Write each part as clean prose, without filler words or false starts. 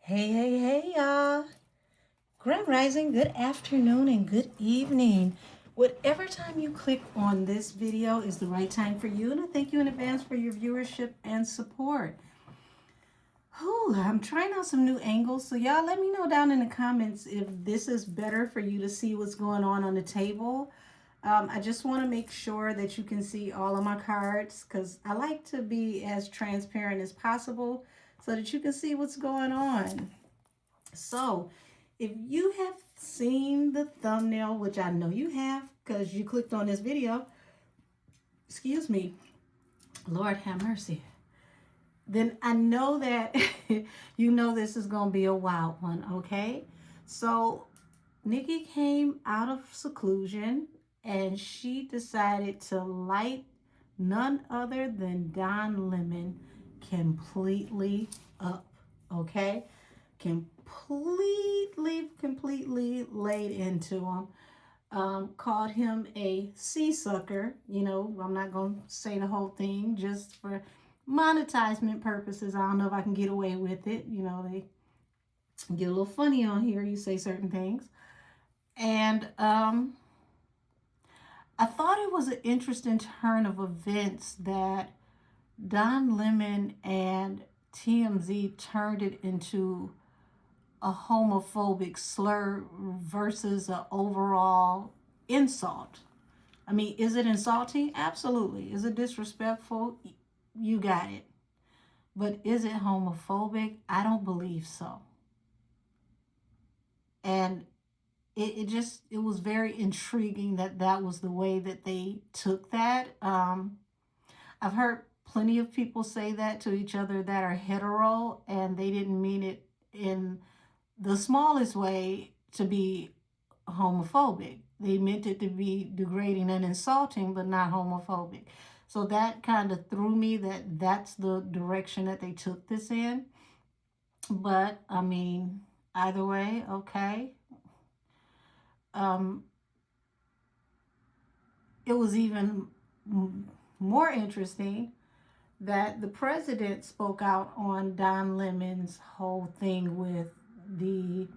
Hey, y'all. Grand Rising, good afternoon and good evening. Whatever time you click on this video is the right time for you, and I thank you in advance for your viewership and support. I'm trying out some new angles, so y'all let me know down in the comments if this is better for you to see what's going on the table. I just want to make sure that you can see all of my cards because I like to be as transparent as possible so that you can see what's going on. So, if you have seen the thumbnail, which I know you have because you clicked on this video, excuse me, Lord have mercy, then I know that you know this is going to be a wild one, okay? So, Nikki came out of seclusion and she decided to light none other than Don Lemon completely up, okay? Completely laid into him. Called him a sea sucker. You know, I'm not going to say the whole thing just for monetizement purposes. I don't know if I can get away with it. You know, they get a little funny on here. You say certain things. And I thought it was an interesting turn of events that Don Lemon and TMZ turned it into a homophobic slur versus an overall insult. I mean, is it insulting? Absolutely. Is it disrespectful? You got it. But is it homophobic? I don't believe so. And it was very intriguing that was the way that they took that. I've heard plenty of people say that to each other that are hetero, and they didn't mean it in the smallest way to be homophobic. They meant it to be degrading and insulting, but not homophobic. So that kind of threw me that that's the direction that they took this in. But I mean, either way, okay. It was even more interesting that the president spoke out on Don Lemon's whole thing with the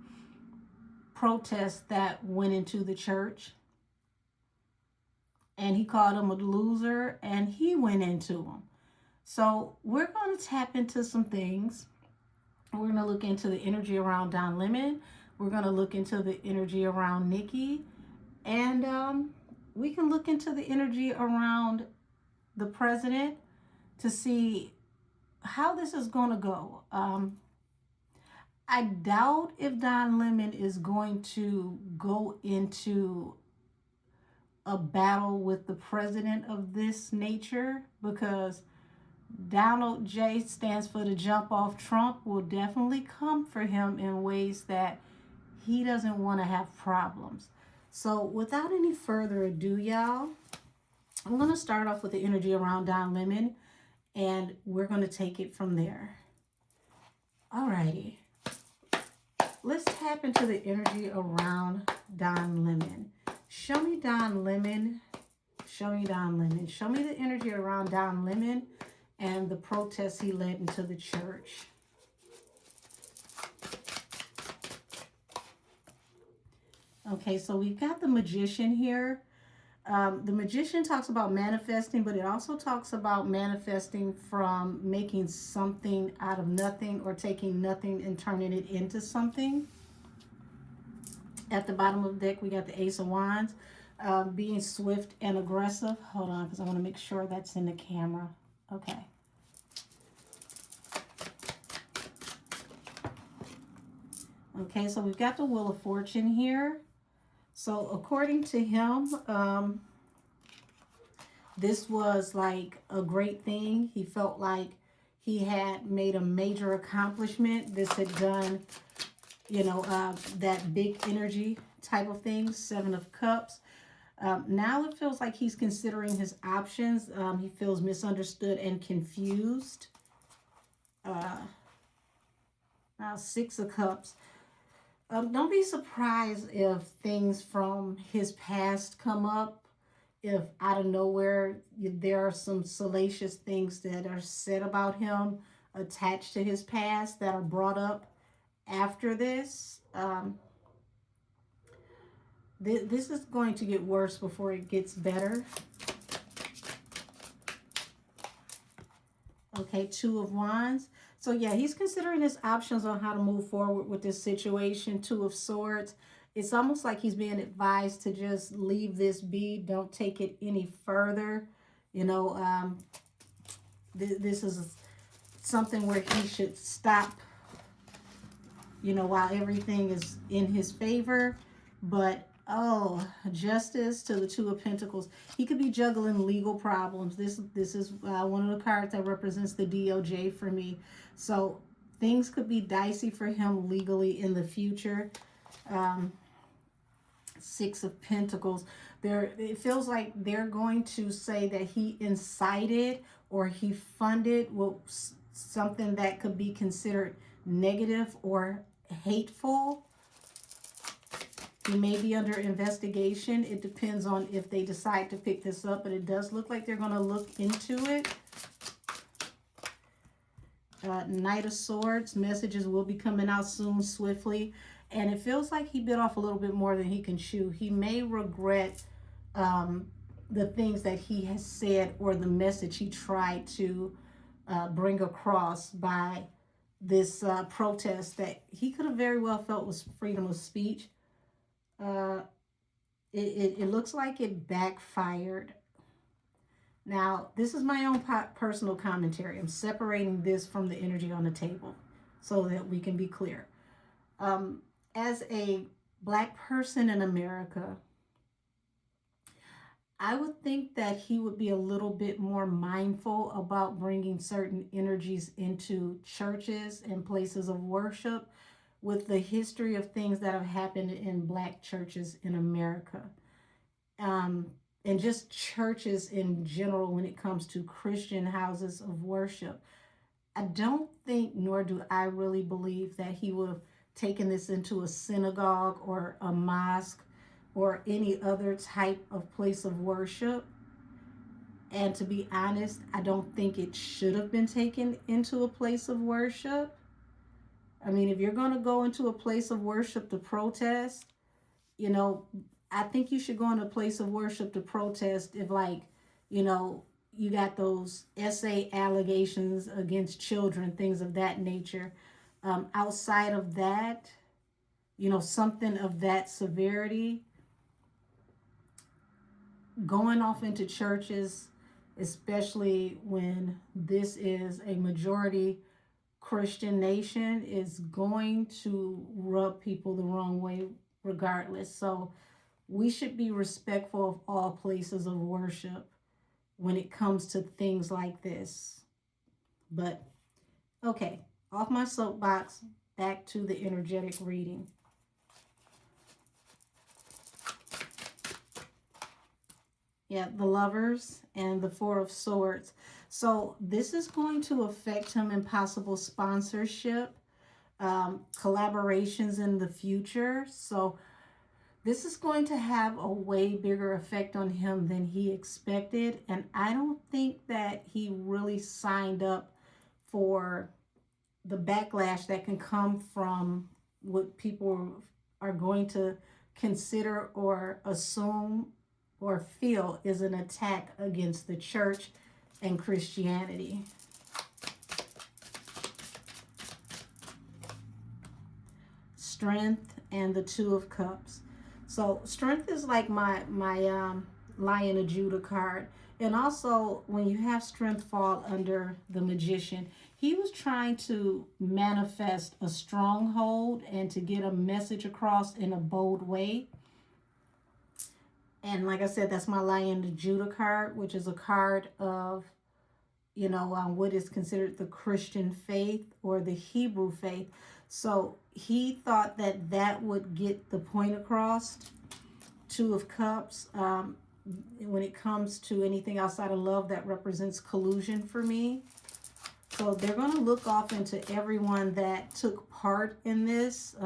protest that went into the church, and he called him a loser and he went into him. So we're going to tap into some things. We're going to look into the energy around Don Lemon. We're going to look into the energy around Nikki, and we can look into the energy around the president to see how this is going to go. I doubt if Don Lemon is going to go into a battle with the president of this nature, because Donald J stands for the jump off Trump will definitely come for him in ways that he doesn't want to have problems. So without any further ado, y'all, I'm going to start off with the energy around Don Lemon, and we're going to take it from there. Alrighty. Let's tap into the energy around Don Lemon. Show me Don Lemon. Show me Don Lemon. Show me the energy around Don Lemon and the protests he led into the church. Okay, so we've got the Magician here. The Magician talks about manifesting, but it also talks about manifesting from making something out of nothing or taking nothing and turning it into something. At the bottom of the deck, we got the Ace of Wands, being swift and aggressive. Hold on, because I want to make sure that's in the camera. Okay. Okay, so we've got the Wheel of Fortune here. So according to him, this was like a great thing. He felt like he had made a major accomplishment. This had done, you know, that big energy type of thing, Seven of Cups. Now it feels like he's considering his options. He feels misunderstood and confused. Now Six of Cups. Don't be surprised if things from his past come up. If out of nowhere there are some salacious things that are said about him attached to his past that are brought up after this. This is going to get worse before it gets better. Okay, Two of Wands. So yeah, he's considering his options on how to move forward with this situation. Two of Swords. It's almost like he's being advised to just leave this be. Don't take it any further. You know, this is something where he should stop, you know, while everything is in his favor. But oh, Justice to the Two of Pentacles. He could be juggling legal problems. This is one of the cards that represents the DOJ for me. So things could be dicey for him legally in the future. Six of Pentacles. It feels like they're going to say that he incited or he funded something that could be considered negative or hateful. He may be under investigation. It depends on if they decide to pick this up, but it does look like they're going to look into it. Knight of Swords. Messages will be coming out soon, swiftly. And it feels like he bit off a little bit more than he can chew. He may regret the things that he has said or the message he tried to bring across by this protest that he could have very well felt was freedom of speech. It looks like it backfired. Now, this is my own personal commentary. I'm separating this from the energy on the table so that we can be clear. As a Black person in America, I would think that he would be a little bit more mindful about bringing certain energies into churches and places of worship with the history of things that have happened in Black churches in America. And just churches in general when it comes to Christian houses of worship. I don't think, nor do I really believe, that he would have taken this into a synagogue or a mosque or any other type of place of worship. And to be honest, I don't think it should have been taken into a place of worship. I mean, if you're going to go into a place of worship to protest, you know, I think you should go in a place of worship to protest if, like, you know, you got those essay allegations against children, things of that nature. Outside of that, you know, something of that severity, going off into churches, especially when this is a majority Christian nation, is going to rub people the wrong way regardless. So we should be respectful of all places of worship when it comes to things like this. But, okay, off my soapbox, back to the energetic reading. Yeah, the Lovers and the Four of Swords. So this is going to affect him in possible sponsorship, collaborations in the future. So this is going to have a way bigger effect on him than he expected. And I don't think that he really signed up for the backlash that can come from what people are going to consider or assume or feel is an attack against the church and Christianity. Strength and the Two of Cups. So strength is like my Lion of Judah card. And also when you have strength fall under the Magician, he was trying to manifest a stronghold and to get a message across in a bold way. And like I said, that's my Lion of Judah card, which is a card of, you know, what is considered the Christian faith or the Hebrew faith. So he thought that that would get the point across. Two of Cups. When it comes to anything outside of love, that represents collusion for me. So they're going to look off into everyone that took part in this.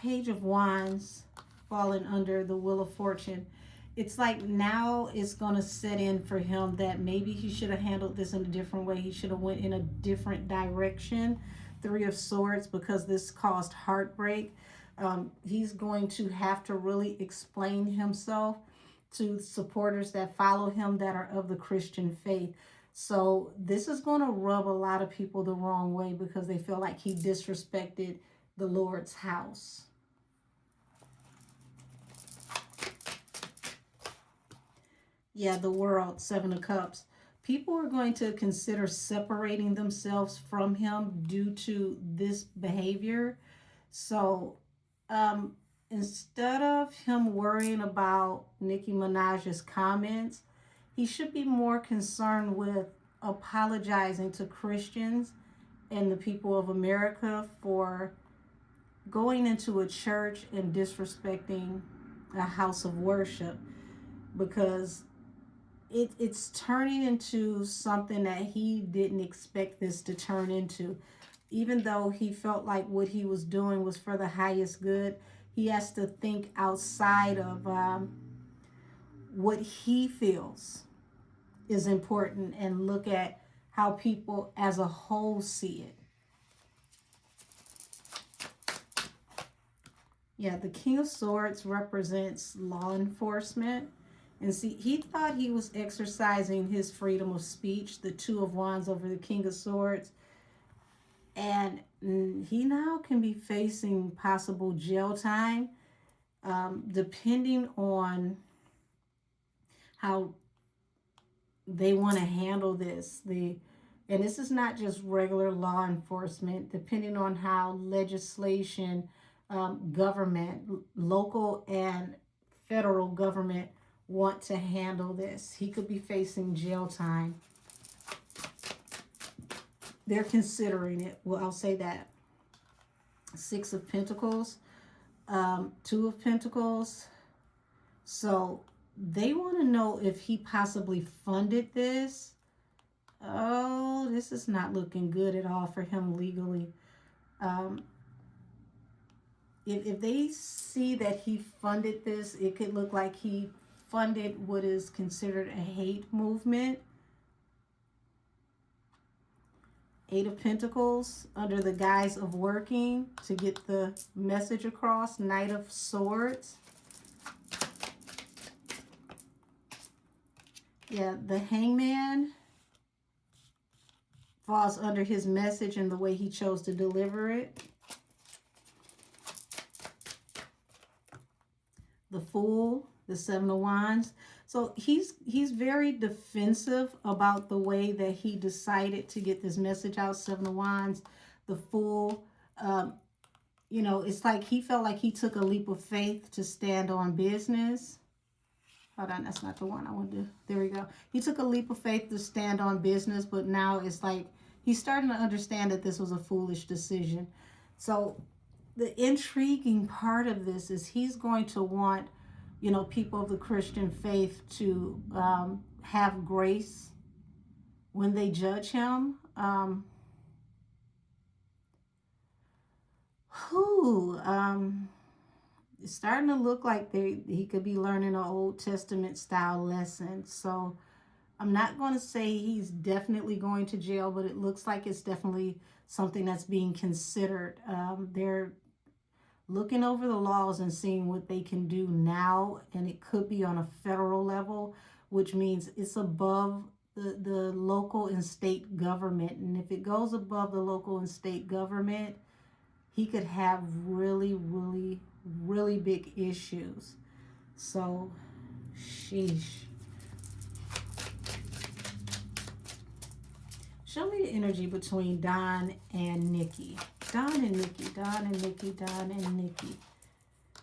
Page of Wands falling under the Wheel of Fortune. It's like now it's going to set in for him that maybe he should have handled this in a different way. He should have went in a different direction Three of Swords, because this caused heartbreak. He's going to have to really explain himself to supporters that follow him that are of the Christian faith. So this is going to rub a lot of people the wrong way because they feel like he disrespected the Lord's house. Yeah, the World, Seven of Cups. People are going to consider separating themselves from him due to this behavior. So instead of him worrying about Nicki Minaj's comments, he should be more concerned with apologizing to Christians and the people of America for going into a church and disrespecting a house of worship, because it's turning into something that he didn't expect this to turn into. Even though he felt like what he was doing was for the highest good, he has to think outside of what he feels is important and look at how people as a whole see it. Yeah, the King of Swords represents law enforcement. And see, he thought he was exercising his freedom of speech, the Two of Wands over the King of Swords. And he now can be facing possible jail time, depending on how they want to handle this. And this is not just regular law enforcement, depending on how legislation, government, local and federal government want to handle this. He could be facing jail time. They're considering it. Well, I'll say that. Six of Pentacles, Two of Pentacles. So they want to know if he possibly funded this. Oh, this is not looking good at all for him legally. If they see that he funded this, it could look like he funded what is considered a hate movement. Eight of Pentacles, under the guise of working to get the message across. Knight of Swords. Yeah, the Hangman falls under his message and the way he chose to deliver it. The Fool, the Seven of Wands. So he's very defensive about the way that he decided to get this message out. Seven of Wands, the Fool. You know, it's like he felt like he took a leap of faith to stand on business. Hold on, that's not the one I wanted to. There we go. He took a leap of faith to stand on business, but now it's like he's starting to understand that this was a foolish decision. So the intriguing part of this is he's going to want, you know, people of the Christian faith to have grace when they judge him. It's starting to look like he could be learning an Old Testament style lesson. So I'm not going to say he's definitely going to jail, but it looks like it's definitely something that's being considered. They're looking over the laws and seeing what they can do now, and it could be on a federal level, which means it's above the local and state government. And if it goes above the local and state government, he could have really, really, really big issues. So, sheesh. Show me the energy between Don and Nikki. Don and Nikki, Don and Nikki, Don and Nikki.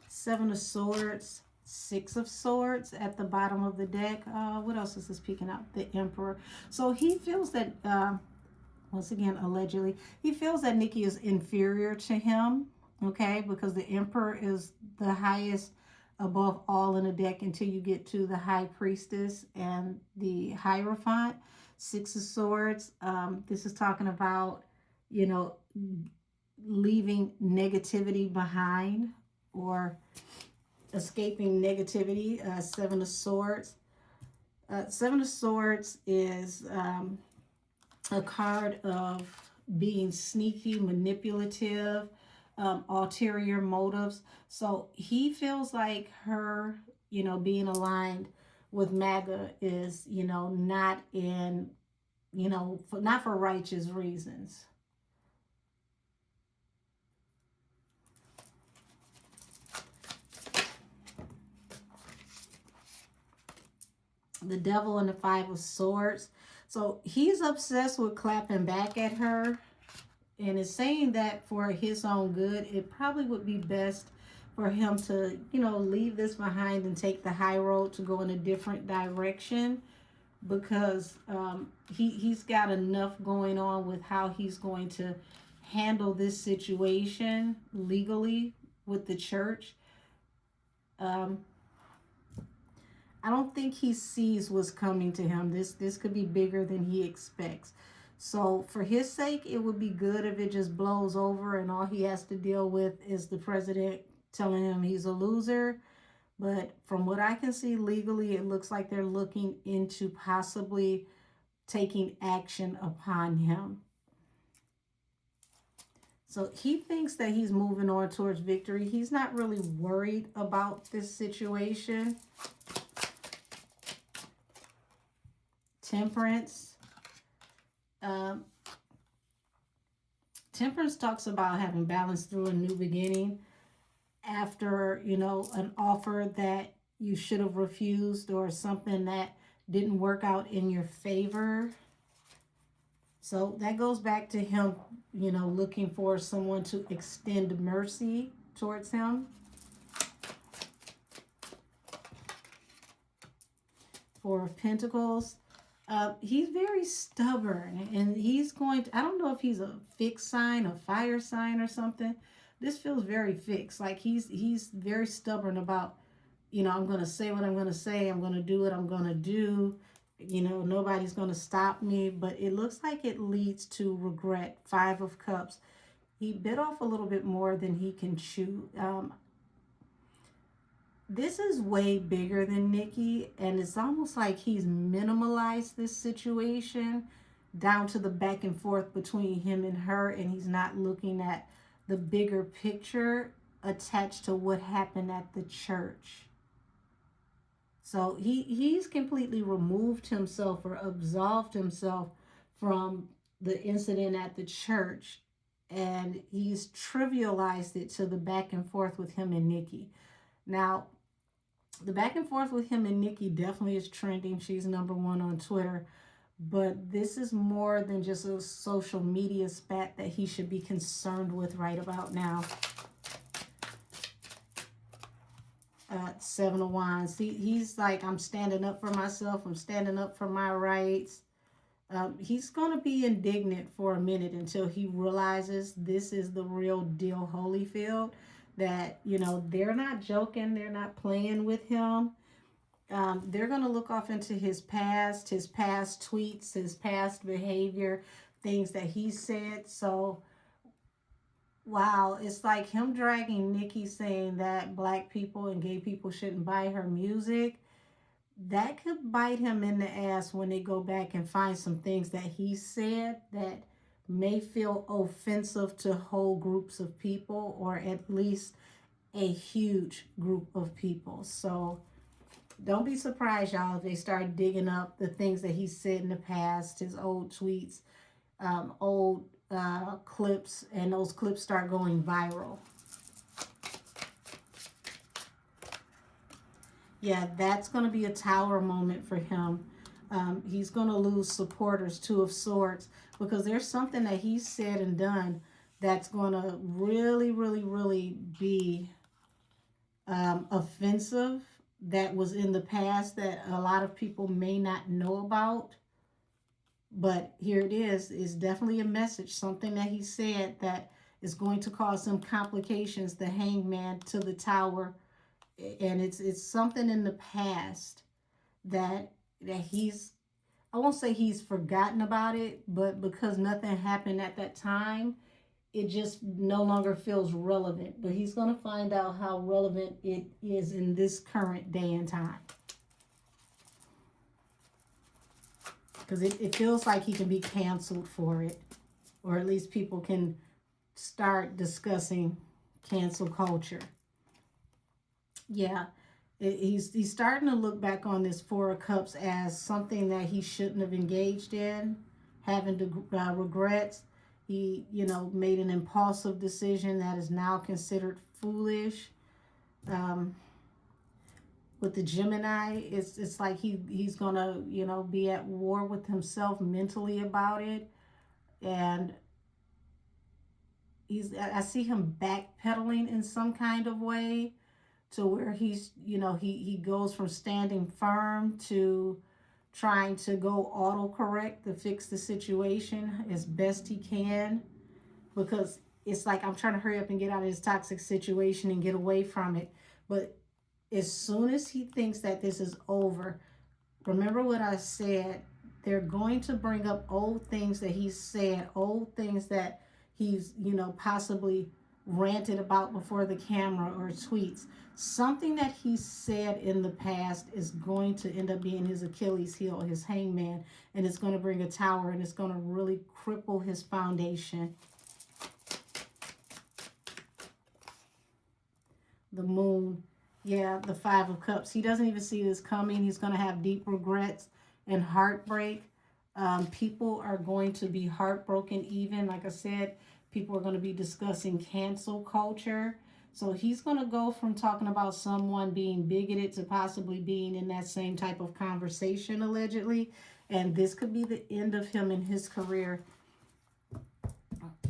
Seven of Swords, Six of Swords at the bottom of the deck. What else is this peeking out? The Emperor. So he feels that, once again, allegedly, he feels that Nikki is inferior to him, okay? Because the Emperor is the highest above all in the deck until you get to the High Priestess and the Hierophant. Six of Swords. This is talking about, you know, leaving negativity behind or escaping negativity. Seven of Swords. Seven of Swords is a card of being sneaky, manipulative, ulterior motives. So he feels like her, being aligned with MAGA is, not in, not for righteous reasons. The devil and the five of swords. So he's obsessed with clapping back at her and is saying that for his own good, it probably would be best for him to, leave this behind and take the high road to go in a different direction, because he's got enough going on with how he's going to handle this situation legally with the church. Um, I don't think he sees what's coming to him. This could be bigger than he expects. So for his sake, it would be good if it just blows over and all he has to deal with is the president telling him he's a loser. But from what I can see legally, it looks like they're looking into possibly taking action upon him. So he thinks that he's moving on towards victory. He's not really worried about this situation. Temperance. Temperance talks about having balance through a new beginning after, an offer that you should have refused or something that didn't work out in your favor. So that goes back to him, looking for someone to extend mercy towards him. Four of Pentacles. He's very stubborn, and he's going to, I don't know if he's a fixed sign, a fire sign or something. This feels very fixed. Like he's very stubborn about, I'm going to say what I'm going to say. I'm going to do what I'm going to do. Nobody's going to stop me. But it looks like it leads to regret. Five of Cups. He bit off a little bit more than he can chew. This is way bigger than Nikki, and it's almost like he's minimalized this situation down to the back and forth between him and her, and he's not looking at the bigger picture attached to what happened at the church. So he's completely removed himself or absolved himself from the incident at the church, and he's trivialized it to the back and forth with him and Nikki. Now, the back and forth with him and Nikki definitely is trending. She's #1 on Twitter. But this is more than just a social media spat that he should be concerned with right about now. Seven of Wands. He's like, I'm standing up for myself. I'm standing up for my rights. He's going to be indignant for a minute until he realizes this is the real deal, Holyfield. That, they're not joking. They're not playing with him. They're going to look off into his past tweets, his past behavior, things that he said. So, wow, it's like him dragging Nikki saying that black people and gay people shouldn't buy her music. That could bite him in the ass when they go back and find some things that he said that may feel offensive to whole groups of people, or at least a huge group of people. So don't be surprised, y'all, if they start digging up the things that he said in the past, his old tweets, old clips, and those clips start going viral. Yeah, that's going to be a tower moment for him. He's going to lose supporters, Two of Swords, because there's something that he said and done that's going to really, really, really be offensive, that was in the past that a lot of people may not know about. But here it is. It's definitely a message, something that he said that is going to cause some complications. The Hangman to the Tower. And it's something in the past that he's, I won't say he's forgotten about it, but because nothing happened at that time, it just no longer feels relevant. But he's going to find out how relevant it is in this current day and time. Because it feels like he can be canceled for it. or at least people can start discussing cancel culture. Yeah, he's starting to look back on this Four of Cups as something that he shouldn't have engaged in, having to regrets. He, made an impulsive decision that is now considered foolish. Um, with the Gemini, it's like he's gonna be at war with himself mentally about it, and I see him backpedaling in some kind of way to where he's he goes from standing firm to trying to go autocorrect to fix the situation as best he can, because it's like, I'm trying to hurry up and get out of this toxic situation and get away from it. But as soon as he thinks that this is over, remember what I said, they're going to bring up old things that he said, old things that he's, possibly ranted about before the camera or tweets. Something that he said in the past is going to end up being his Achilles heel, his hangman, and it's going to bring a tower, and it's going to really cripple his foundation. The moon. Yeah, the Five of Cups. He doesn't even see this coming. He's going to have deep regrets and heartbreak. People are going to be heartbroken even. Like I said, people are going to be discussing cancel culture. So he's going to go from talking about someone being bigoted to possibly being in that same type of conversation, allegedly. And this could be the end of him in his career.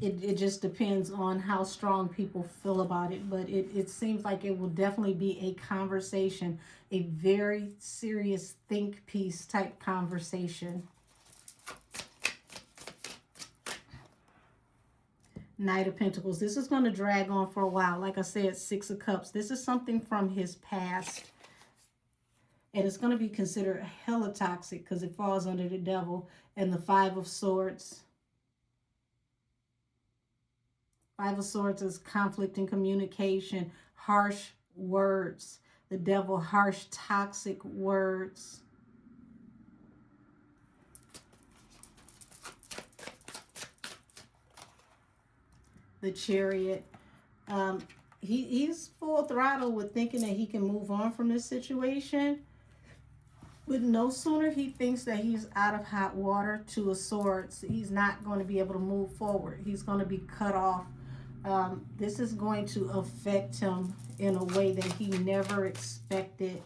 It just depends on how strong people feel about it. But it seems like it will definitely be a conversation, a very serious think piece type conversation. Knight of Pentacles. This is going to drag on for a while. Like I said, Six of Cups. This is something from his past. And it's going to be considered hella toxic because it falls under the devil. And the Five of Swords. Five of Swords is conflict and communication, harsh words. The devil, harsh, toxic words. The Chariot. He's full throttle with thinking that he can move on from this situation. But no sooner he thinks that he's out of hot water, Two of Swords, he's not going to be able to move forward. He's going to be cut off. This is going to affect him in a way that he never expected.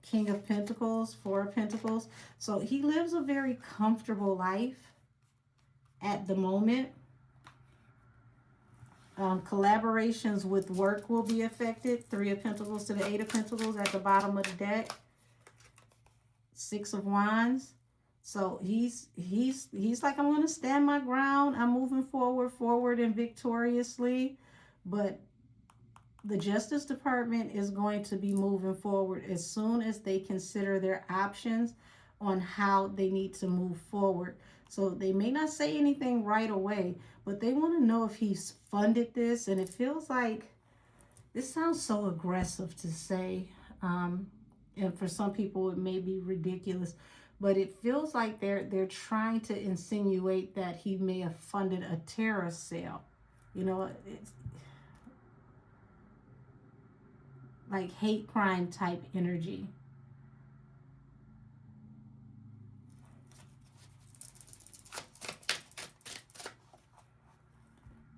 King of Pentacles, Four of Pentacles. So he lives a very comfortable life at the moment. Collaborations with work will be affected. Three of Pentacles to the Eight of Pentacles at the bottom of the deck. Six of Wands. So he's like, I'm going to stand my ground. I'm moving forward and victoriously. But the Justice Department is going to be moving forward as soon as they consider their options on how they need to move forward. So they may not say anything right away, but they want to know if he's funded this. And it feels like, this sounds so aggressive to say. And for some people it may be ridiculous, but it feels like they're trying to insinuate that he may have funded a terrorist cell. It's like hate crime type energy.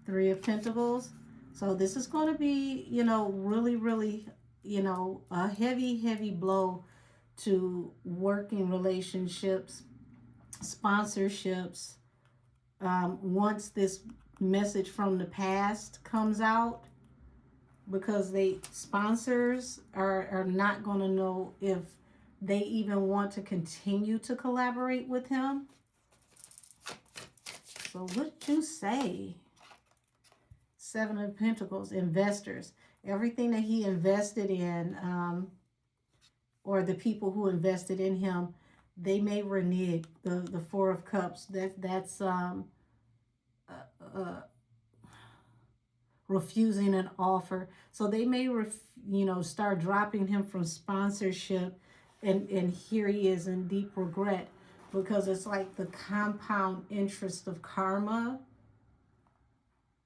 Three of Pentacles. So this is going to be, really, really, a heavy blow to working relationships, sponsorships. Once this message from the past comes out, because sponsors are not going to know if they even want to continue to collaborate with him. So what did you say? Seven of Pentacles, investors. Everything that he invested in, or the people who invested in him, they may renege. The Four of Cups. That's refusing an offer. So they may start dropping him from sponsorship, and here he is in deep regret. because it's like the compound interest of karma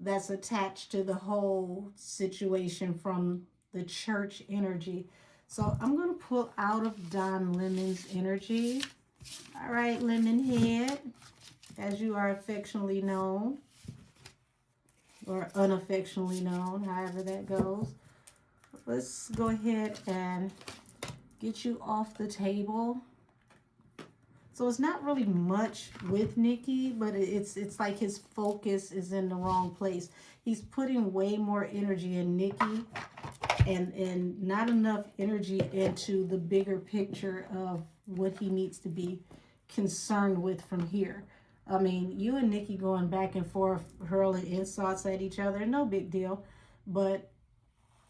that's attached to the whole situation from the church energy. So I'm going to pull out of Don Lemon's energy. All right, Lemonhead, as you are affectionately known, or unaffectionately known, however that goes. Let's go ahead and get you off the table. So it's not really much with Nikki, but it's like his focus is in the wrong place. He's putting way more energy in Nikki and not enough energy into the bigger picture of what he needs to be concerned with from here. I mean, you and Nikki going back and forth, hurling insults at each other, no big deal. But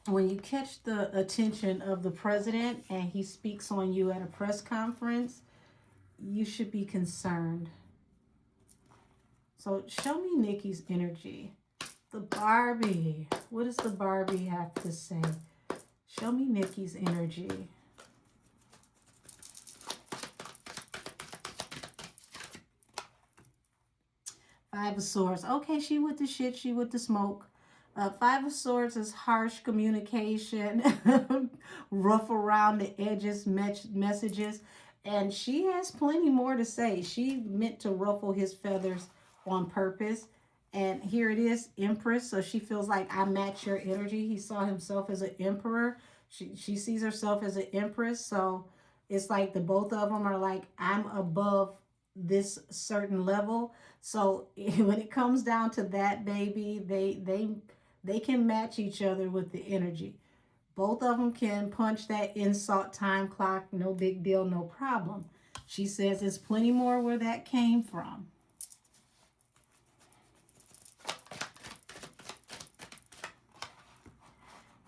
when you catch the attention of the president and he speaks on you at a press conference, you should be concerned. So show me Nikki's energy. The Barbie. What does the Barbie have to say? Show me Nikki's energy. Five of Swords. Okay, she with the shit. She with the smoke. Five of Swords is harsh communication, rough around the edges messages. And she has plenty more to say. She meant to ruffle his feathers on purpose. And here it is, Empress. So she feels like I match your energy. He saw himself as an emperor. She sees herself as an empress. So it's like the both of them are like, I'm above this certain level. So when it comes down to that, baby, they can match each other with the energy. Both of them can punch that insult time clock. No big deal, no problem. She says there's plenty more where that came from.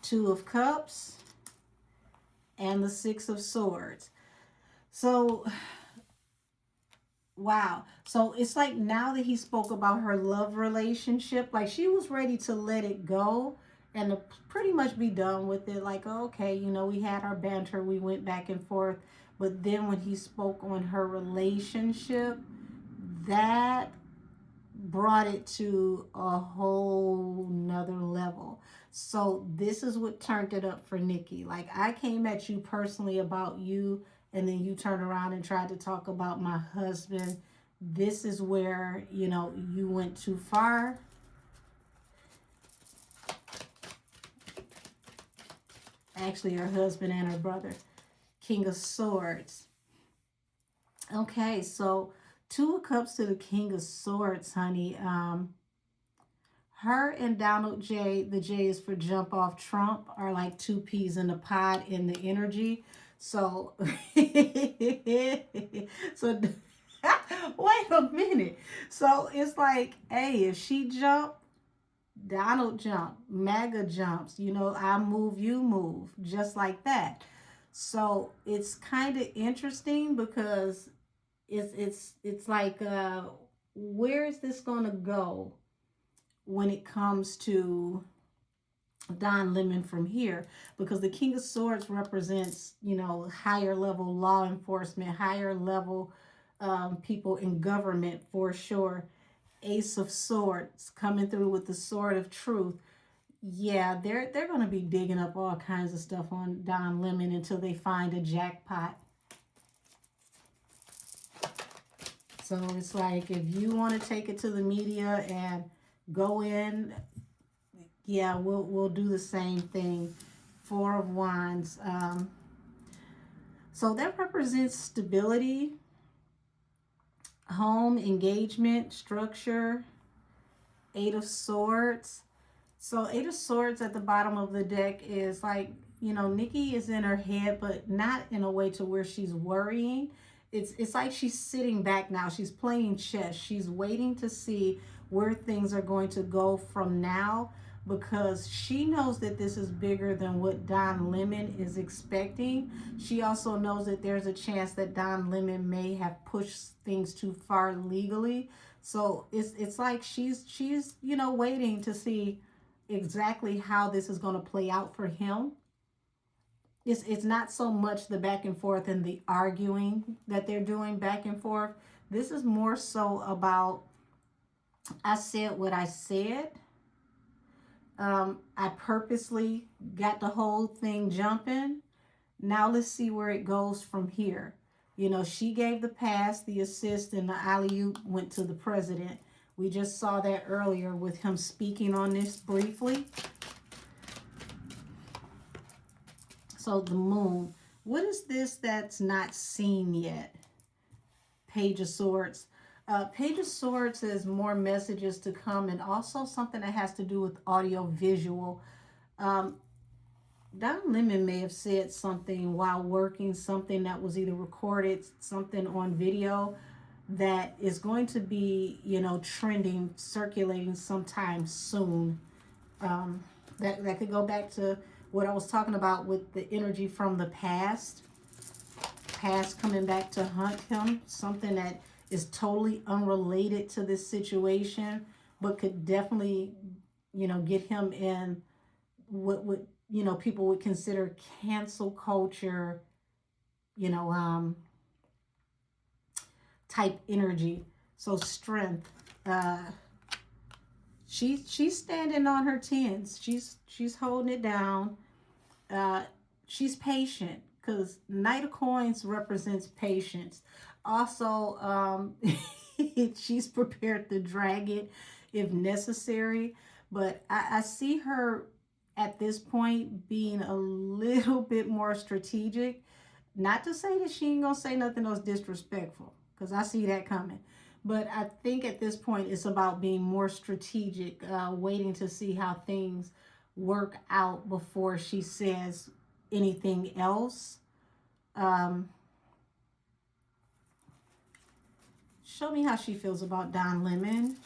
Two of Cups and the Six of Swords. So, wow. So it's like now that he spoke about her love relationship, like she was ready to let it go and to pretty much be done with it. Like, okay, you know, we had our banter, we went back and forth. But then when he spoke on her relationship, that brought it to a whole nother level. So this is what turned it up for Nikki. Like, I came at you personally about you, and then you turn around and tried to talk about my husband. This is where, you know, you went too far. Actually, her husband and her brother. King of Swords. Okay, so Two of Cups to the King of Swords, honey. Her and Donald J, the J is for jump off Trump, are like two peas in a pod in the energy. So, so wait a minute. So it's like, hey, if she jump, Donald jump, MAGA jumps, you know, I move, you move, just like that. So it's kind of interesting because it's like where is this going to go when it comes to Don Lemon from here? Because the King of Swords represents, you know, higher level law enforcement, higher level people in government for sure. Ace of Swords coming through with the Sword of Truth. Yeah, they're going to be digging up all kinds of stuff on Don Lemon until they find a jackpot. So it's like, if you want to take it to the media and go in, yeah, we'll do the same thing. Four of Wands. So that represents stability, home, engagement, structure. Eight of Swords. So Eight of Swords at the bottom of the deck is like, you know, Nikki is in her head, but not in a way to where she's worrying. It's like she's sitting back now. She's playing chess. She's waiting to see where things are going to go from now, because she knows that this is bigger than what Don Lemon is expecting. She also knows that there's a chance that Don Lemon may have pushed things too far legally. So it's like she's you know, waiting to see exactly how this is going to play out for him. it's not so much the back and forth and the arguing that they're doing back and forth. This is more so about, I said what I said. I purposely got the whole thing jumping. Now let's see where it goes from here. You know, she gave the pass, the assist, and the alley oop went to the president. We just saw that earlier with him speaking on this briefly. So the moon. What is this that's not seen yet? Page of Swords. Page of Swords is more messages to come, and also something that has to do with audio visual. Um, Don Lemon may have said something while working, something that was either recorded, something on video that is going to be, you know, trending, circulating sometime soon. Um, that could go back to what I was talking about with the energy from the past coming back to hunt him, something that is totally unrelated to this situation, but could definitely, you know, get him in what would, you know, people would consider cancel culture, you know, type energy. So strength. Uh, she's standing on her tens. She's holding it down. Uh, she's patient because Knight of Coins represents patience. Also, she's prepared to drag it if necessary. But I see her at this point being a little bit more strategic. Not to say that she ain't gonna say nothing else disrespectful, because I see that coming. But I think at this point it's about being more strategic, waiting to see how things work out before she says anything else. Um, Show me how she feels about Don Lemon.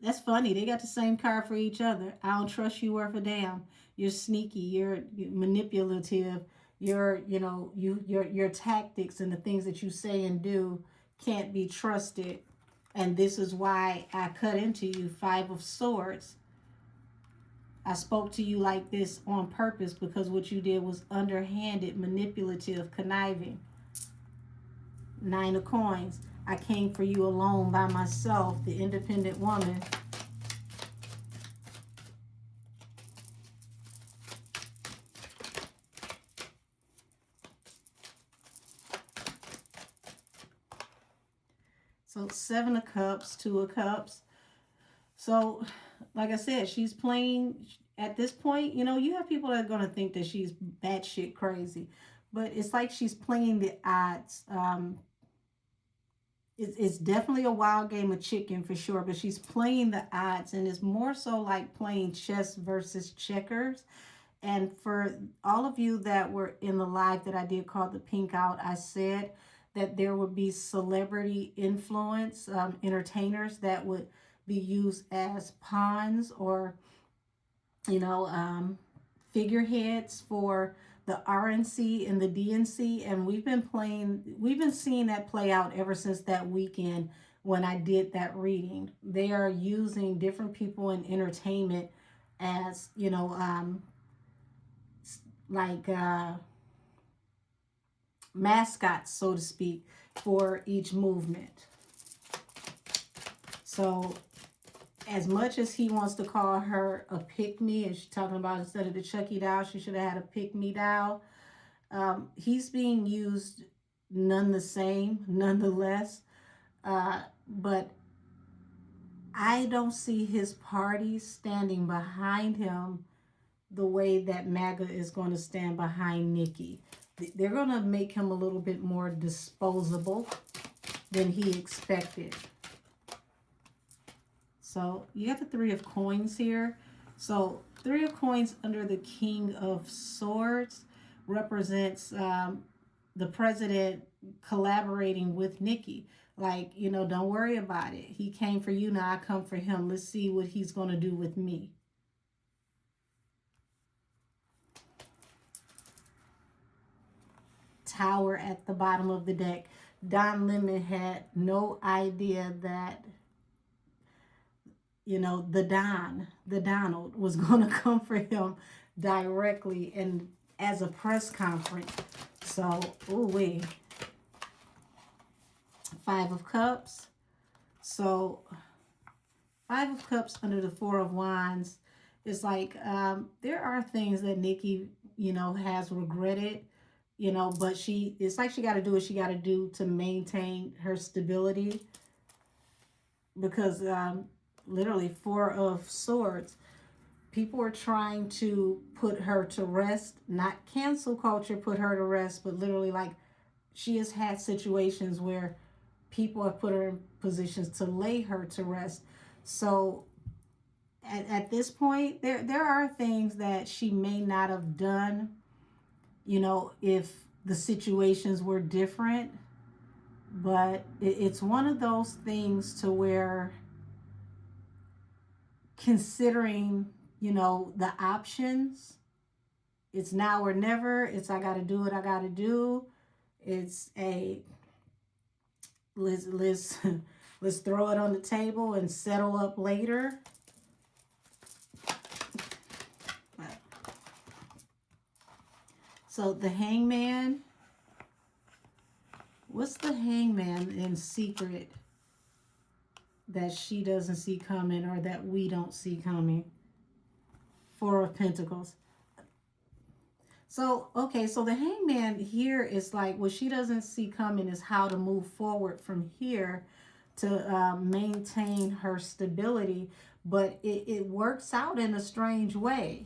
That's funny. They got the same card for each other. I don't trust you worth a damn. You're sneaky. You're manipulative. Your tactics and the things that you say and do can't be trusted. And this is why I cut into you. Five of Swords. I spoke to you like this on purpose because what you did was underhanded, manipulative, conniving. Nine of Coins. I came for you alone by myself, the independent woman. So Seven of Cups, Two of Cups. So, like I said, she's playing at this point. You know, you have people that are going to think that she's batshit crazy, but it's like she's playing the odds. It's definitely a wild game of chicken for sure, but she's playing the odds, and it's more so like playing chess versus checkers. And for all of you that were in the live that I did called the Pink Out, I said that there would be celebrity influence, entertainers that would be used as pawns or, you know, figureheads for the RNC and the DNC. And we've been seeing that play out ever since that weekend when I did that reading. They are using different people in entertainment as, you know, like mascots, so to speak, for each movement. So as much as he wants to call her a pick-me, and she's talking about instead of the Chucky doll, she should have had a pick-me doll, he's being used nonetheless. But I don't see his party standing behind him the way that MAGA is going to stand behind Nikki. They're going to make him a little bit more disposable than he expected. So you got the Three of Coins here. So Three of Coins under the King of Swords represents the president collaborating with Nikki. Like, you know, don't worry about it. He came for you, now I come for him. Let's see what he's going to do with me. Tower at the bottom of the deck. Don Lemon had no idea that the Donald was going to come for him directly and as a press conference. So, ooh wee, Five of Cups. So, Five of Cups under the Four of Wands is like there are things that Nikki, has regretted, but it's like she got to do what she got to do to maintain her stability because literally Four of Swords, people are trying to put her to rest, not cancel culture, put her to rest, but literally like she has had situations where people have put her in positions to lay her to rest. So at this point, there are things that she may not have done, if the situations were different. But it's one of those things to where considering, the options, it's now or never. It's I got to do what I got to do. It's a let's let's throw it on the table and settle up later. So the Hangman, what's the Hangman in secret that she doesn't see coming or that we don't see coming? Four of Pentacles. So, okay, so the Hangman here is like what she doesn't see coming is how to move forward from here to maintain her stability, but it works out in a strange way.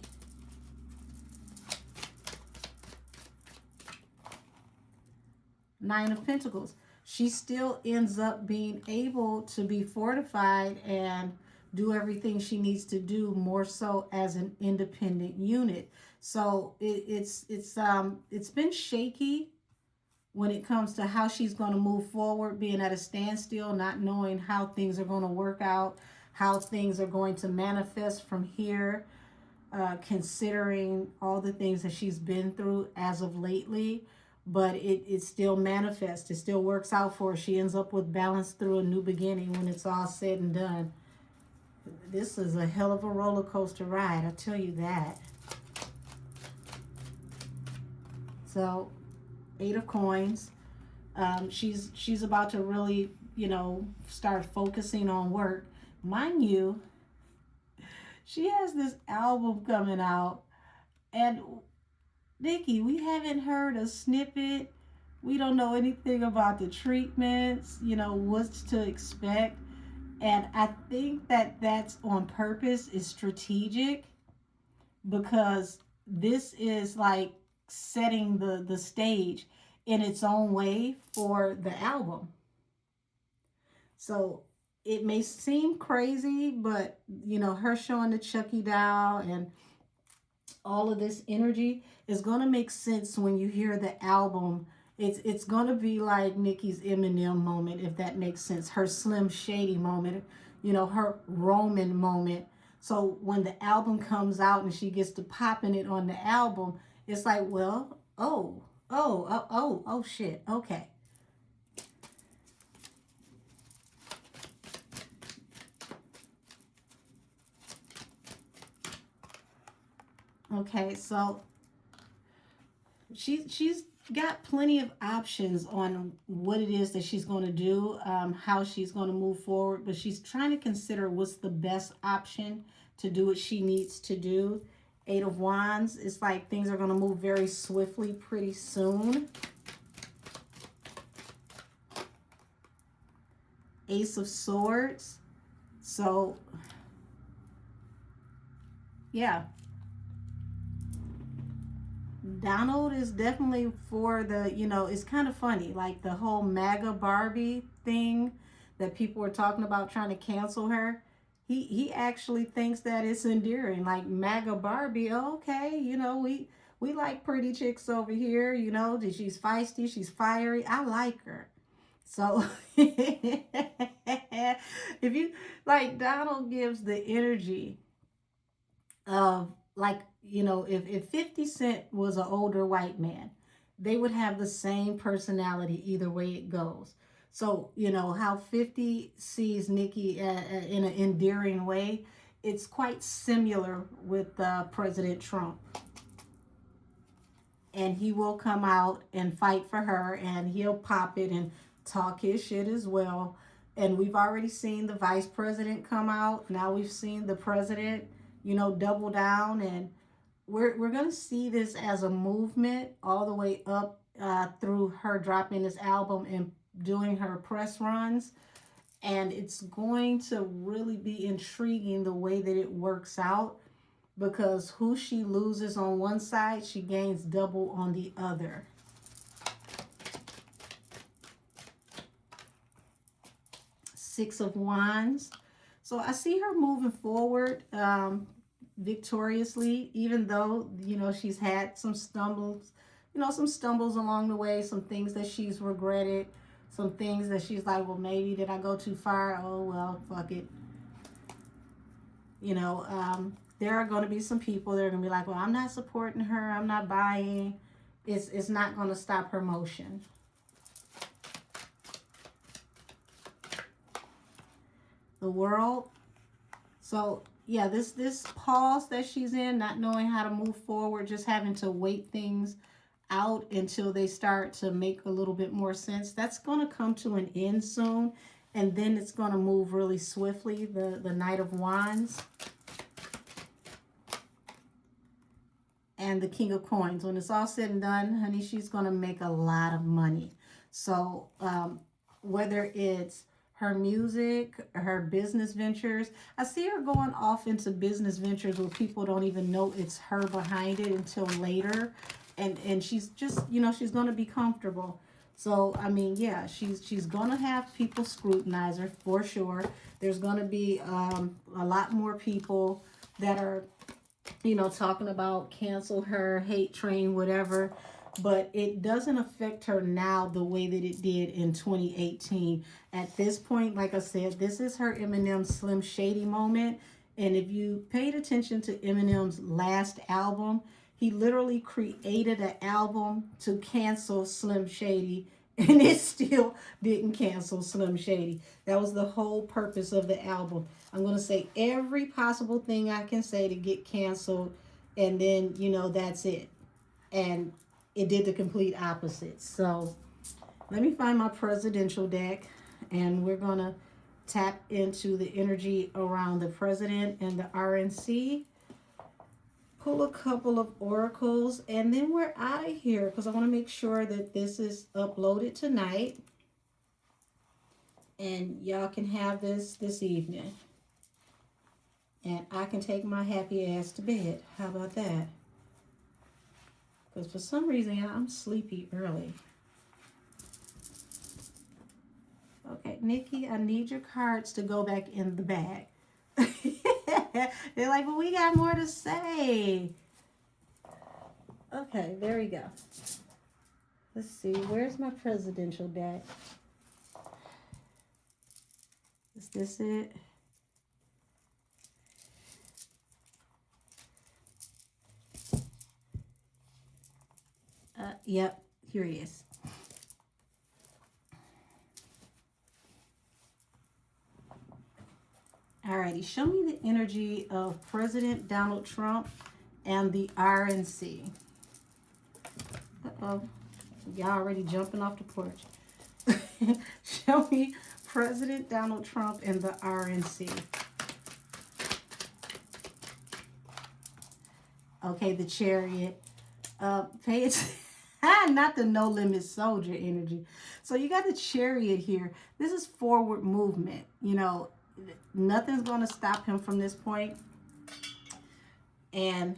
Nine of Pentacles. She still ends up being able to be fortified and do everything she needs to do more so as an independent unit. So it's been shaky when it comes to how she's going to move forward, being at a standstill, not knowing how things are going to work out, how things are going to manifest from here, considering all the things that she's been through as of lately. But it still manifests. It still works out for her. She ends up with balance through a new beginning when it's all said and done. This is a hell of a roller coaster ride, I tell you that. So, Eight of Coins. She's about to really, start focusing on work. Mind you, she has this album coming out, and Nikki, we haven't heard a snippet. We don't know anything about the treatments, what's to expect. And I think that that's on purpose, is strategic, because this is like setting the stage in its own way for the album. So it may seem crazy, but her showing the Chucky doll and all of this energy is going to make sense when you hear the album. It's going to be like Nikki's Eminem moment, if that makes sense. Her Slim Shady moment, her Roman moment. So when the album comes out and she gets to popping it on the album, it's like, well, oh, shit, okay. Okay, so she's got plenty of options on what it is that she's going to do, how she's going to move forward, but she's trying to consider what's the best option to do what she needs to do. Eight of Wands, it's like things are going to move very swiftly pretty soon. Ace of Swords. So, yeah. Donald is definitely for the, it's kind of funny, like the whole MAGA Barbie thing that people were talking about trying to cancel her. He actually thinks that it's endearing, like MAGA Barbie. Okay, we like pretty chicks over here. She's feisty, she's fiery. I like her. So if you like, Donald gives the energy of like, if 50 Cent was an older white man, they would have the same personality either way it goes. So, you know, how 50 sees Nikki in an endearing way, it's quite similar with President Trump. And he will come out and fight for her, and he'll pop it and talk his shit as well. And we've already seen the vice president come out. Now we've seen the president, you know, double down. And we're going to see this as a movement all the way up through her dropping this album and doing her press runs. And it's going to really be intriguing the way that it works out, because who she loses on one side, she gains double on the other. Six of Wands. So I see her moving forward victoriously, even though, you know, she's had some stumbles, you know, some stumbles along the way, some things that she's regretted, some things that she's like, well, maybe did I go too far? Oh, well, fuck it. You know, there are going to be some people that are going to be like, well, I'm not supporting her. I'm not buying. It's not going to stop her motion. The World. So, yeah, this pause that she's in, not knowing how to move forward, just having to wait things out until they start to make a little bit more sense. That's going to come to an end soon, and then it's going to move really swiftly. The Knight of Wands. And the King of Coins. When it's all said and done, honey, she's going to make a lot of money. So whether it's her music, her business ventures, I see her going off into business ventures where people don't even know it's her behind it until later. And she's just, you know, she's going to be comfortable. So, I mean, yeah, she's going to have people scrutinize her for sure. There's going to be a lot more people that are, you know, talking about cancel her, hate train, whatever. But it doesn't affect her now the way that it did in 2018. At this point, like I said, this is her Eminem Slim Shady moment. And if you paid attention to Eminem's last album, he literally created an album to cancel Slim Shady, and it still didn't cancel Slim Shady. That was the whole purpose of the album. I'm going to say every possible thing I can say to get canceled, and then, you know, that's it. And it did the complete opposite. So let me find my presidential deck, and we're going to tap into the energy around the president and the RNC. Pull a couple of oracles, and then we're out of here, because I want to make sure that this is uploaded tonight, and y'all can have this evening, and I can take my happy ass to bed. How about that? Because for some reason I'm sleepy early. Okay, Nikki, I need your cards to go back in the bag. They're like, but we got more to say. Okay, there we go. Let's see, where's my presidential deck? Is this it? Yep, here he is. Alrighty, show me the energy of President Donald Trump and the RNC. Uh-oh, y'all already jumping off the porch. Show me President Donald Trump and the RNC. Okay, the Chariot. Pay attention. Not the No Limit Soldier energy. So you got the Chariot here. This is forward movement. You know, nothing's going to stop him from this point. And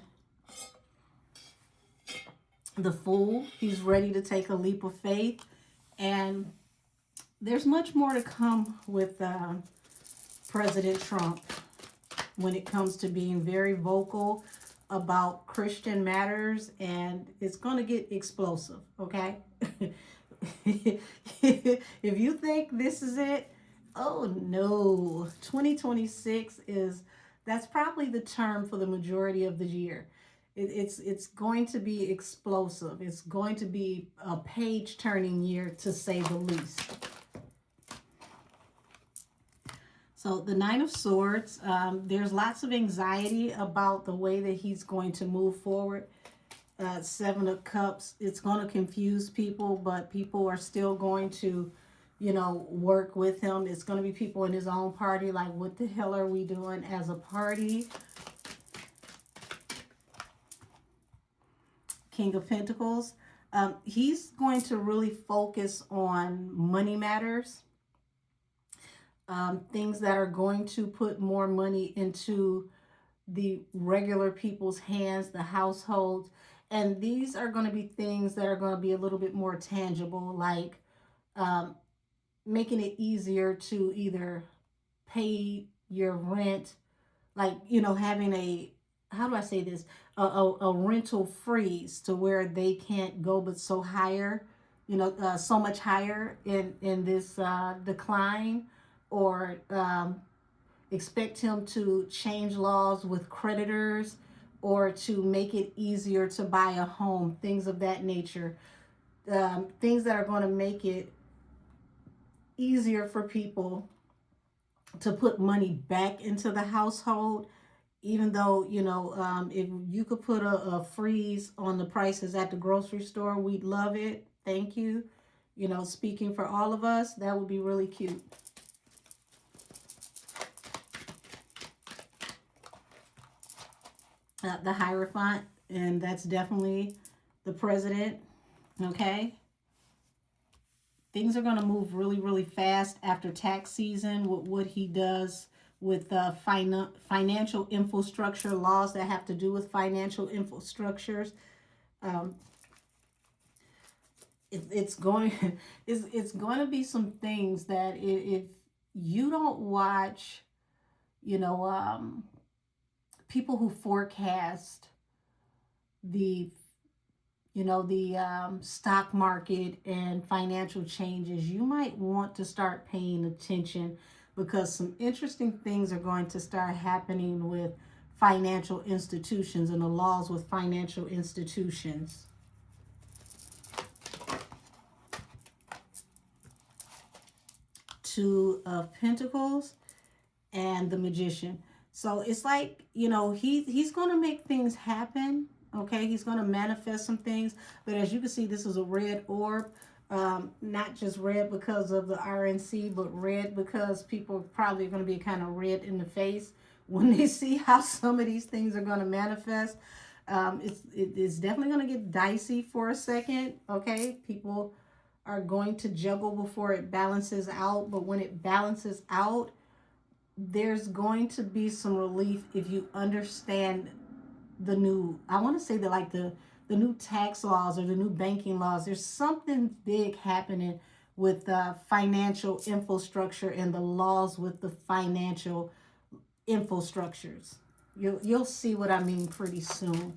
the Fool, he's ready to take a leap of faith. And there's much more to come with President Trump when it comes to being very vocal about Christian matters, and it's going to get explosive, okay? If you think this is it, oh no. 2026 that's probably the term for the majority of the year. It's going to be explosive. It's going to be a page-turning year, to say the least. So the Nine of Swords, there's lots of anxiety about the way that he's going to move forward. Seven of Cups, it's going to confuse people, but people are still going to, work with him. It's going to be people in his own party like, what the hell are we doing as a party? King of Pentacles. He's going to really focus on money matters, things that are going to put more money into the regular people's hands, the households. And these are going to be things that are going to be a little bit more tangible, like um, making it easier to either pay your rent, like, having a, how do I say this, a rental freeze to where they can't go but so higher, so much higher in this decline, or expect him to change laws with creditors, or to make it easier to buy a home, things of that nature. Things that are going to make it easier for people to put money back into the household. Even though, if you could put a freeze on the prices at the grocery store, we'd love it. Thank you. Speaking for all of us, that would be really cute. The Hierophant, and that's definitely the president. Okay. Things are going to move really, really fast after tax season with what he does with financial infrastructure, laws that have to do with financial infrastructures. Um, it's going it's going to be some things that if you don't watch, you know, people who forecast the stock market and financial changes, you might want to start paying attention, because some interesting things are going to start happening with financial institutions and the laws with financial institutions. Two of Pentacles and the Magician. So it's like, he's going to make things happen. Okay, he's going to manifest some things. But as you can see, this is a red orb. Not just red because of the RNC, but red because people are probably going to be kind of red in the face when they see how some of these things are going to manifest. It's definitely going to get dicey for a second. Okay, people are going to juggle before it balances out. But when it balances out, there's going to be some relief if you understand the new, I want to say that, like the new tax laws or the new banking laws. There's something big happening with financial infrastructure and the laws with the financial infrastructures. You'll see what I mean pretty soon.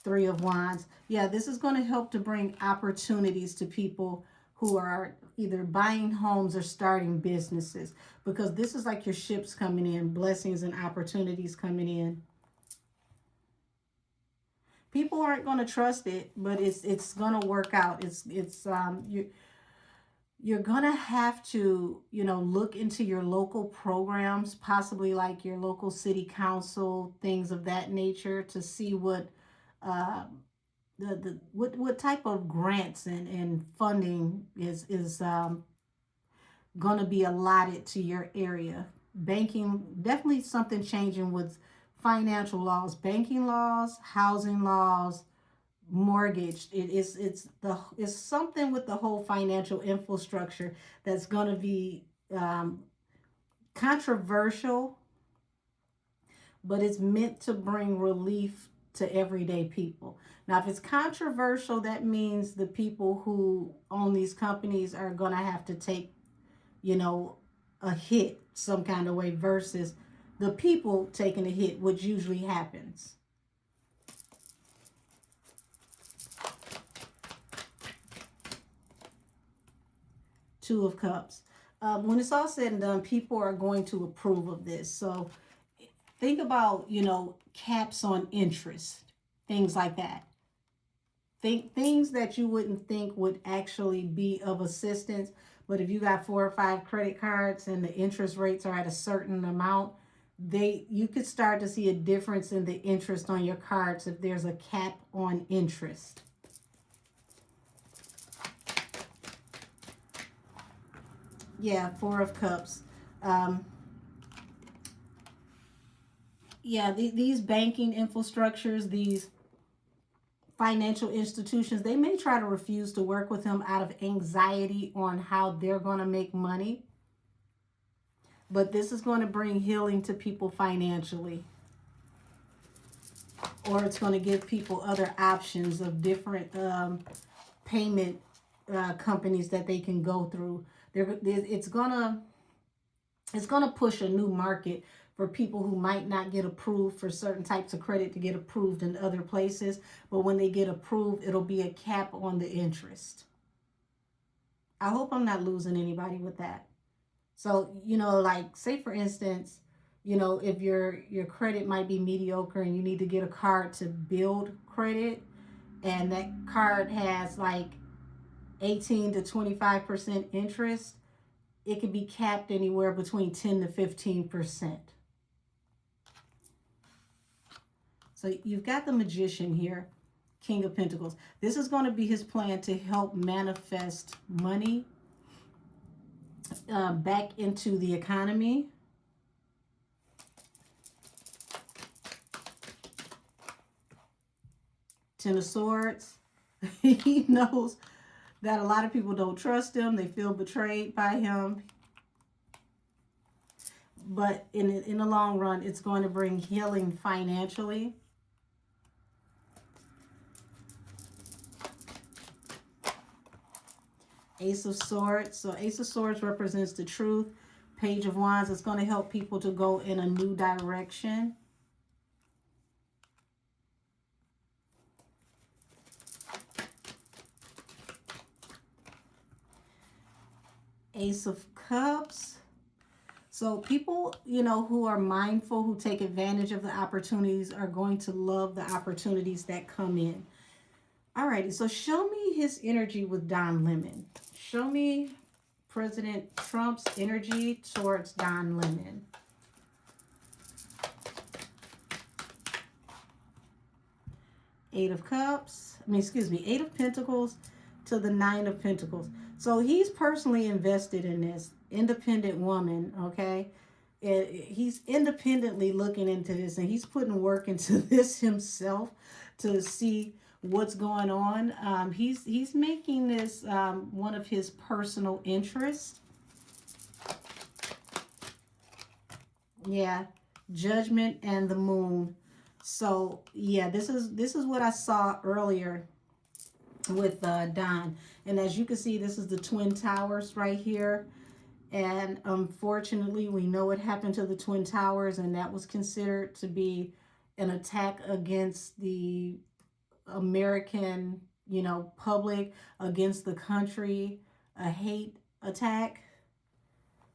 Three of Wands. Yeah, this is going to help to bring opportunities to people who are either buying homes or starting businesses, because this is like your ships coming in, blessings and opportunities coming in. People aren't going to trust it, but it's going to work out. You're going to have to, look into your local programs, possibly like your local city council, things of that nature, to see what what type of grants and funding is going to be allotted to your area. Banking, definitely something changing with financial laws, banking laws, housing laws, mortgage. It's something with the whole financial infrastructure that's going to be controversial, but it's meant to bring relief to everyday people. Now, if it's controversial, that means the people who own these companies are going to have to take, a hit some kind of way, versus the people taking a hit, which usually happens. Two of Cups. When it's all said and done, people are going to approve of this. So think about, caps on interest, things like that. Think things that you wouldn't think would actually be of assistance, But if you got 4 or 5 credit cards and the interest rates are at a certain amount, you could start to see a difference in the interest on your cards if there's a cap on interest. Yeah, 4 of Cups. Um, yeah, these banking infrastructures, these financial institutions, they may try to refuse to work with him out of anxiety on how they're going to make money. But this is going to bring healing to people financially. Or it's going to give people other options of different payment companies that they can go through. It's gonna push a new market for people who might not get approved for certain types of credit to get approved in other places. But when they get approved, it'll be a cap on the interest. I hope I'm not losing anybody with that. So, like, say for instance, if your credit might be mediocre and you need to get a card to build credit, and that card has like 18 to 25% interest, it could be capped anywhere between 10 to 15%. So you've got the Magician here, King of Pentacles. This is going to be his plan to help manifest money back into the economy. Ten of Swords. He knows that a lot of people don't trust him. They feel betrayed by him. But in the long run, it's going to bring healing financially. Ace of Swords. So Ace of Swords represents the truth. Page of Wands is going to help people to go in a new direction. Ace of Cups. So people, who are mindful, who take advantage of the opportunities, are going to love the opportunities that come in. Alrighty, so show me his energy with Don Lemon. Show me President Trump's energy towards Don Lemon. Eight of Pentacles to the Nine of Pentacles. So he's personally invested in this. Independent woman, okay? He's independently looking into this, and he's putting work into this himself to see what's going on. He's making this one of his personal interests. Yeah, Judgment and the Moon. So yeah, this is what I saw earlier with Don. And as you can see, this is the Twin Towers right here. And unfortunately, we know what happened to the Twin Towers, and that was considered to be an attack against the American, public, against the country, a hate attack,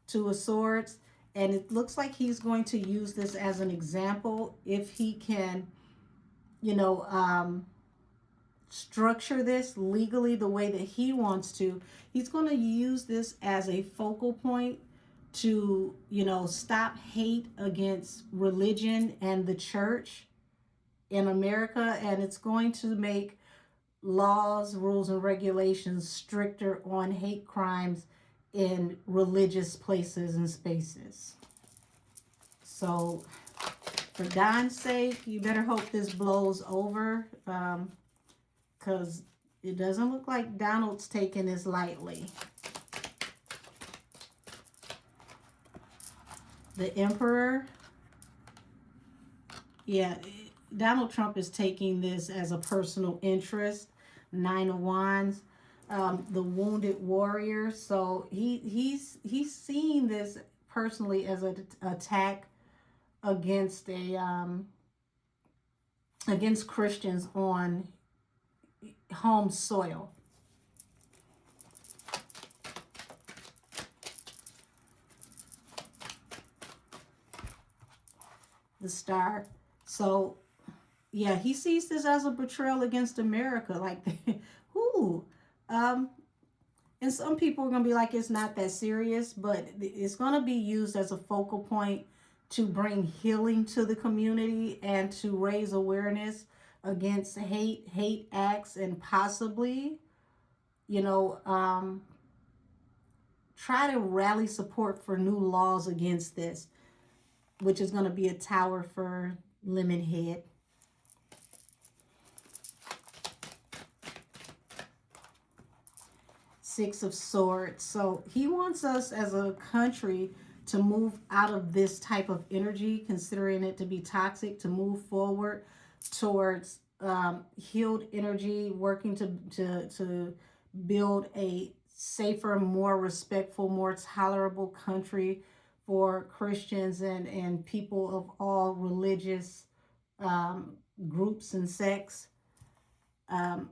Two of Swords. And it looks like he's going to use this as an example if he can, structure this legally the way that he wants to. He's going to use this as a focal point to, stop hate against religion and the church in America. And it's going to make laws, rules, and regulations stricter on hate crimes in religious places and spaces. So for Don's sake, you better hope this blows over, because it doesn't look like Donald's taking this lightly. The Emperor. Yeah, Donald Trump is taking this as a personal interest. Nine of Wands. The Wounded Warrior. So he's seeing this personally as an attack against against Christians on home soil. The Star. So yeah, he sees this as a betrayal against America. Like, who? And some people are going to be like, it's not that serious, but it's going to be used as a focal point to bring healing to the community and to raise awareness against hate acts, and possibly, you know, try to rally support for new laws against this, which is going to be a tower for Lemonhead. Six of Swords. So he wants us as a country to move out of this type of energy, considering it to be toxic, to move forward towards healed energy, working to build a safer, more respectful, more tolerable country for Christians and people of all religious groups and sects. Um,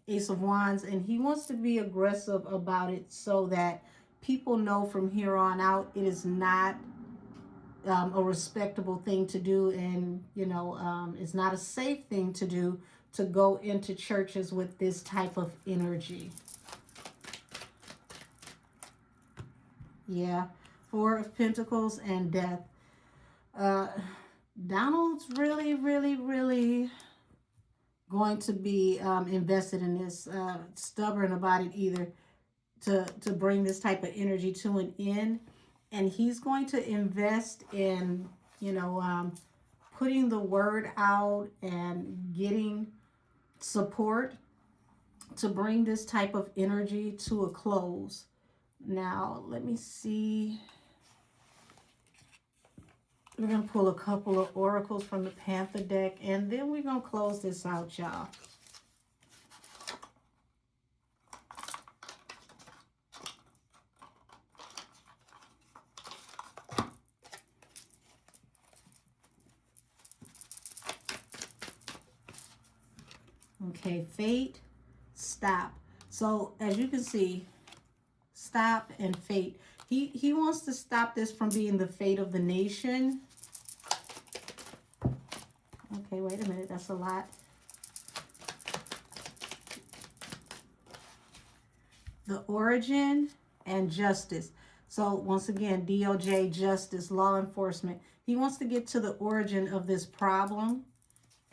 Ace of Wands, and he wants to be aggressive about it so that people know from here on out it is not a respectable thing to do, and it's not a safe thing to do to go into churches with this type of energy. Yeah, Four of Pentacles and Death. Donald's really, really, really going to be invested in this, stubborn about it either, to bring this type of energy to an end. And he's going to invest in, putting the word out and getting support to bring this type of energy to a close. Now, let me see. We're going to pull a couple of oracles from the Panther deck, and then we're going to close this out, y'all. Okay, fate, stop. So as you can see, stop and fate. He wants to stop this from being the fate of the nation. Okay, wait a minute, that's a lot. The origin and justice. So once again, DOJ, justice, law enforcement. He wants to get to the origin of this problem.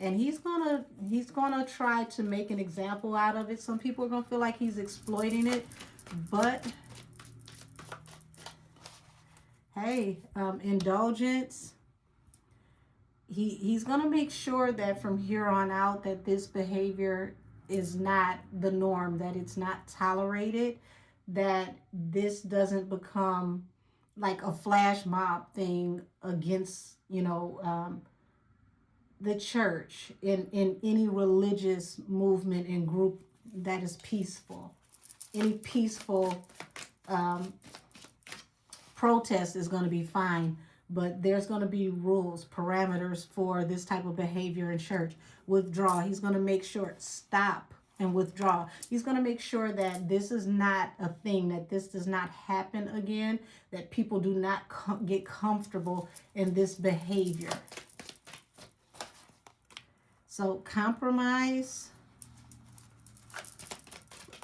And he's gonna try to make an example out of it. Some people are gonna feel like he's exploiting it, but hey, indulgence. He's gonna make sure that from here on out that this behavior is not the norm, that it's not tolerated, that this doesn't become like a flash mob thing against the church in any religious movement and group that is peaceful. Any peaceful protest is going to be fine, but there's going to be rules, parameters for this type of behavior in church. Withdraw. He's going to make sure, stop and withdraw. He's going to make sure that this is not a thing, that this does not happen again, that people do not get comfortable in this behavior. So compromise.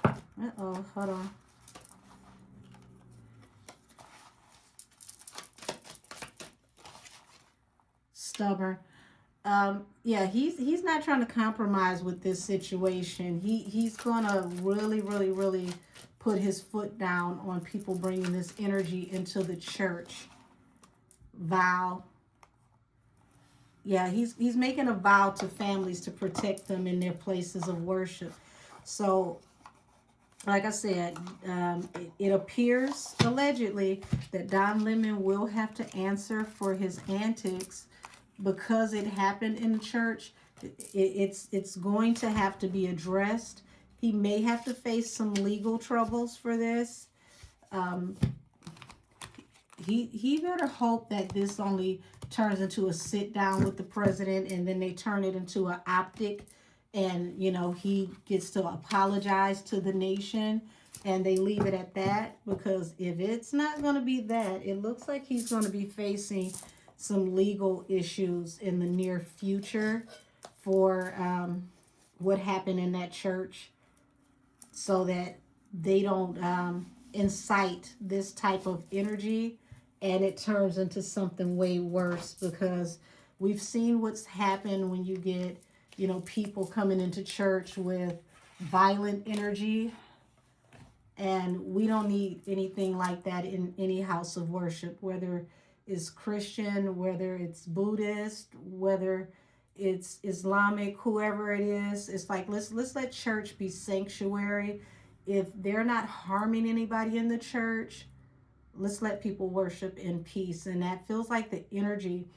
Uh-oh, hold on. Stubborn. Yeah, he's not trying to compromise with this situation. He's gonna really, really, really put his foot down on people bringing this energy into the church. Vow. Yeah, he's making a vow to families to protect them in their places of worship. So, like I said, it appears, allegedly, that Don Lemon will have to answer for his antics because it happened in the church. It's going to have to be addressed. He may have to face some legal troubles for this. He better hope that this only turns into a sit down with the president and then they turn it into an optic, and he gets to apologize to the nation and they leave it at that. Because if it's not going to be that, it looks like he's going to be facing some legal issues in the near future for what happened in that church, so that they don't incite this type of energy, and it turns into something way worse, because we've seen what's happened when you get, people coming into church with violent energy, and we don't need anything like that in any house of worship, whether it's Christian, whether it's Buddhist, whether it's Islamic, whoever it is. It's like, let's let church be sanctuary. If they're not harming anybody in the church, let's let people worship in peace. And that feels like the energy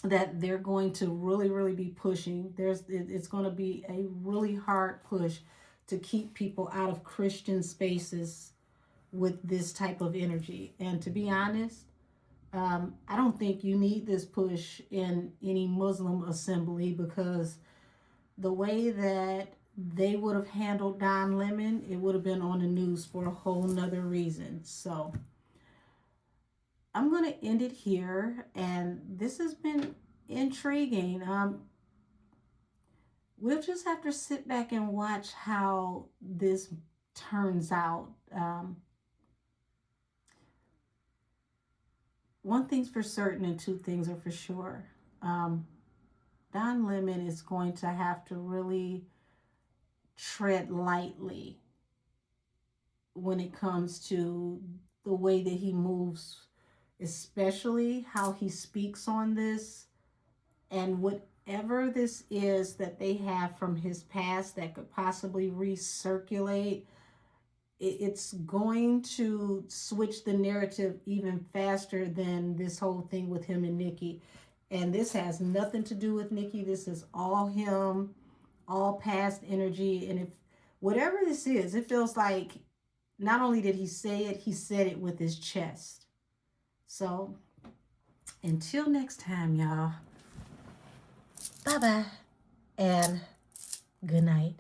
that they're going to really be pushing. It's going to be a really hard push to keep people out of Christian spaces with this type of energy. And to be honest, I don't think you need this push in any Muslim assembly, because the way that they would have handled Don Lemon, it would have been on the news for a whole nother reason. So I'm going to end it here. And this has been intriguing. We'll just have to sit back and watch how this turns out. One thing's for certain, and two things are for sure. Don Lemon is going to have to really tread lightly when it comes to the way that he moves, especially how he speaks on this, and whatever this is that they have from his past that could possibly recirculate. It's going to switch the narrative even faster than this whole thing with him and Nikki. And this has nothing to do with Nikki. This is all him, all past energy. And if whatever this is, it feels like not only did he say it, he said it with his chest. So until next time, y'all, bye bye and good night.